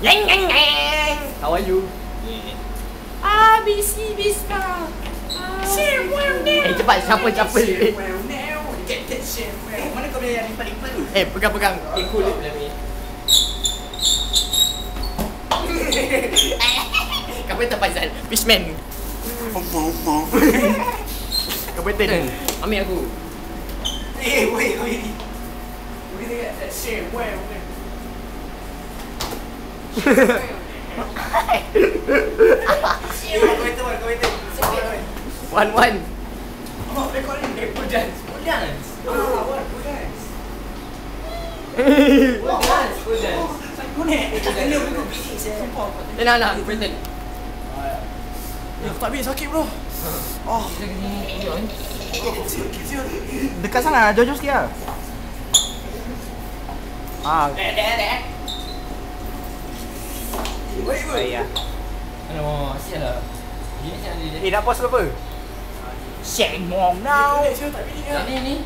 How are you? ABC Bisma. Cepat siapa ni? Mana kau boleh yang paling pelu? Pegang. Cool ni. Kapten Faizal, Fishman. Kapten, ambil aku. Wait. We're gonna get that shit. Where? One. Oh, recording. Put dance. What? Put dance. Nak, Kapten. Tak habis sakit bro. Oh. Dekat sana, jauh sikit lah. Wait. Ya. Aduh, sial lah. Ini Nak pause apa? Sheng Mong now. Ni.